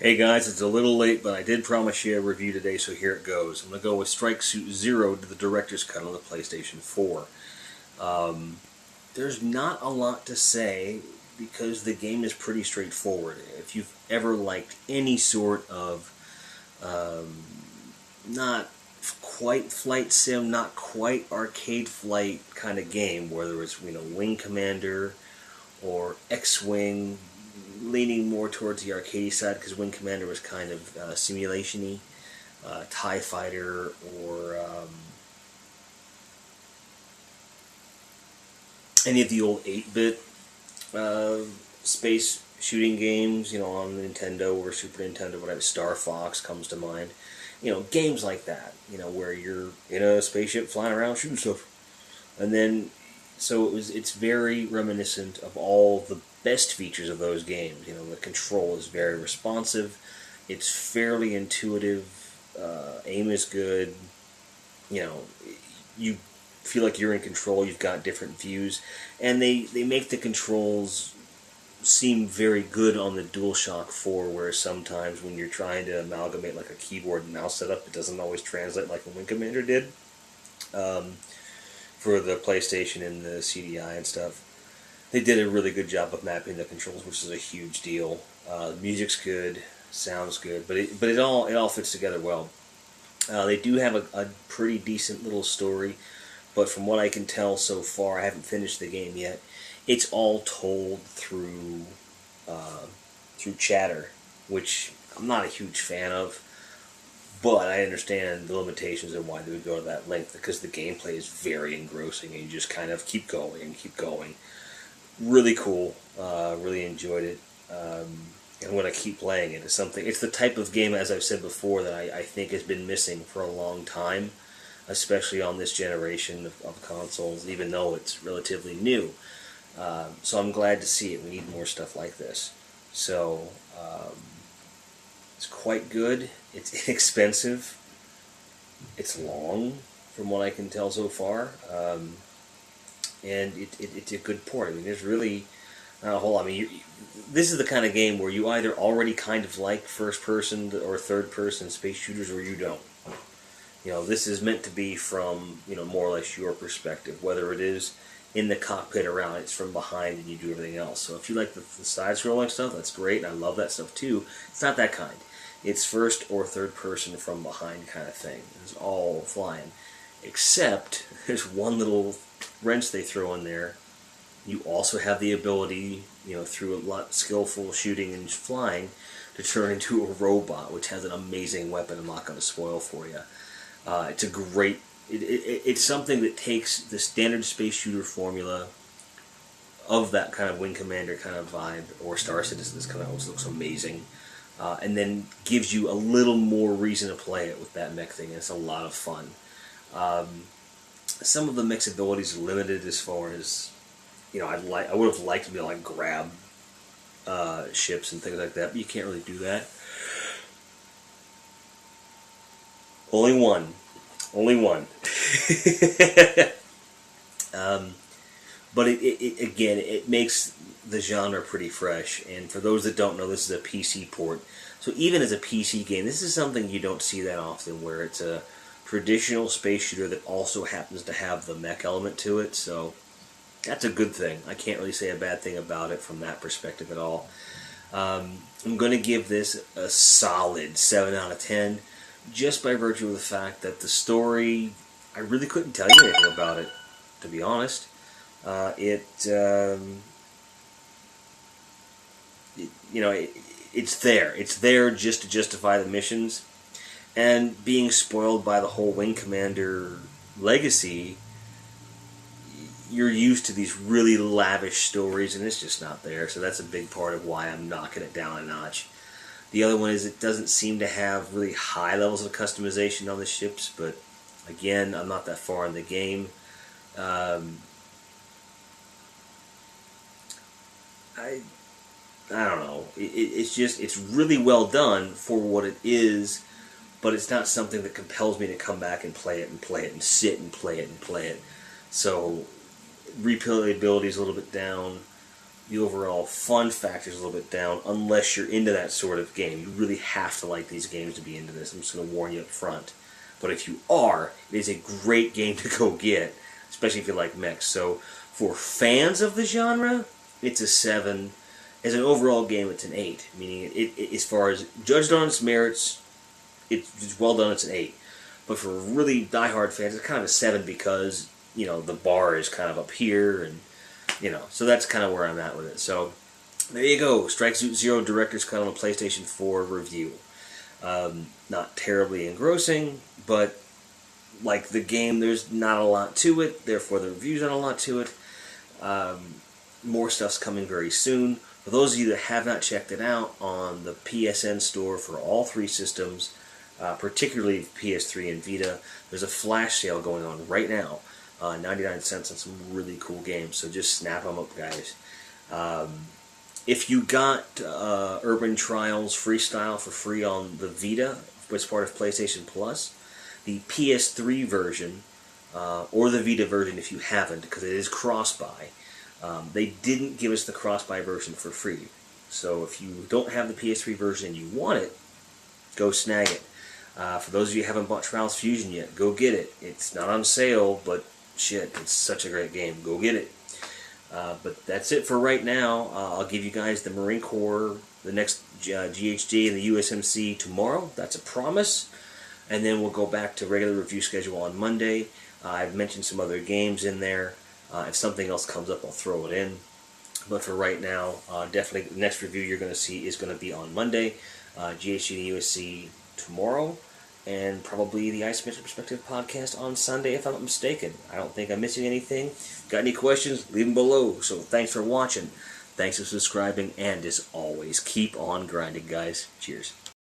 Hey guys, it's a little late, but I did promise you a review today, so here it goes. I'm going to go with Strike Suit Zero to the Director's Cut on the PlayStation 4. There's not a lot to say because the game is pretty straightforward. If you've ever liked any sort of not quite flight sim, not quite arcade flight kind of game, whether it's Wing Commander or X-Wing, leaning more towards the arcade side because Wing Commander was kind of simulation-y, TIE Fighter, or any of the old 8-bit space shooting games, on Nintendo or Super Nintendo, whatever. Star Fox comes to mind. Games like that, where you're in a spaceship flying around shooting stuff. And then, so it's very reminiscent of all the best features of those games. The control is very responsive. It's fairly intuitive. Aim is good. You feel like you're in control. You've got different views. And they make the controls seem very good on the DualShock 4, where sometimes when you're trying to amalgamate like a keyboard and mouse setup, it doesn't always translate like a Wing Commander did for the PlayStation and the CDI and stuff. They did a really good job of mapping the controls, which is a huge deal. The music's good, sounds good, but it all fits together well. They do have a pretty decent little story, but from what I can tell so far, I haven't finished the game yet. It's all told through chatter, which I'm not a huge fan of, but I understand the limitations and why they would go to that length, because the gameplay is very engrossing and you just kind of keep going and keep going. Really cool. Really enjoyed it. And I'm going to keep playing it. It's the type of game, as I've said before, that I think has been missing for a long time, especially on this generation of consoles, even though it's relatively new. So I'm glad to see it. We need more stuff like this. So it's quite good. It's inexpensive. It's long, from what I can tell so far. And it's a good port. I mean, there's really not a whole lot. I mean, this is the kind of game where you either already kind of like first-person or third-person space shooters, or you don't. This is meant to be from, more or less your perspective, whether it is in the cockpit around, it's from behind and you do everything else. So if you like the side-scrolling stuff, that's great, and I love that stuff too. It's not that kind. It's first or third person from behind kind of thing. It's all flying. Except, there's one little wrench they throw in there. You also have the ability, through a lot skillful shooting and flying, to turn into a robot, which has an amazing weapon I'm not going to spoil for you. It's a great... It's something that takes the standard space shooter formula of that kind of Wing Commander kind of vibe, or Star Citizen, this kind of always looks amazing, and then gives you a little more reason to play it with that mech thing, and it's a lot of fun. Some of the mech's abilities are limited as far as, I would have liked to be able to grab ships and things like that, but you can't really do that. Only one. But again, it makes the genre pretty fresh. And for those that don't know, this is a PC port. So even as a PC game, this is something you don't see that often, where it's a traditional space shooter that also happens to have the mech element to it. So that's a good thing. I can't really say a bad thing about it from that perspective at all. I'm going to give this a solid 7 out of 10. Just by virtue of the fact that the story, I really couldn't tell you anything about it, to be honest. It's there. It's there just to justify the missions. And being spoiled by the whole Wing Commander legacy, you're used to these really lavish stories, and it's just not there. So that's a big part of why I'm knocking it down a notch. The other one is it doesn't seem to have really high levels of customization on the ships, but again, I'm not that far in the game. I don't know. It's really well done for what it is, but it's not something that compels me to come back and play it and sit and play it. So replayability is a little bit down. the overall fun factor is a little bit down unless you're into that sort of game. You really have to like these games to be into this. I'm just going to warn you up front. But if you are, it is a great game to go get, especially if you like mechs. So for fans of the genre, it's a 7. As an overall game, it's an 8. Meaning, as far as judged on its merits, it's well done, it's an 8. But for really diehard fans, it's kind of a 7 because, you know, the bar is kind of up here, and, you know, so that's kind of where I'm at with it. So, there you go, Strike Zero Director's Cut on a PlayStation 4 review. Not terribly engrossing, but like the game, there's not a lot to it, therefore the review's not a lot to it. More stuff's coming very soon. For those of you that have not checked it out, on the PSN store for all 3 systems, particularly PS3 and Vita, there's a flash sale going on right now. 99 cents on some really cool games, so just snap them up, guys. If you got Urban Trials Freestyle for free on the Vita, which is part of PlayStation Plus, the PS3 version, or the Vita version if you haven't, because it is cross-buy, they didn't give us the cross-buy version for free. So if you don't have the PS3 version and you want it, go snag it. For those of you who haven't bought Trials Fusion yet, go get it. It's not on sale, but shit, it's such a great game. Go get it. But that's it for right now. I'll give you guys the Marine Corps, the next GHG, and the USMC tomorrow. That's a promise. And then we'll go back to regular review schedule on Monday. I've mentioned some other games in there. If something else comes up, I'll throw it in. But for right now, definitely the next review you're going to see is going to be on Monday. GHG and USC tomorrow. And probably the Isometric Perspective podcast on Sunday, if I'm not mistaken. I don't think I'm missing anything. Got any questions? Leave them below. So thanks for watching. Thanks for subscribing. And as always, keep on grinding, guys. Cheers.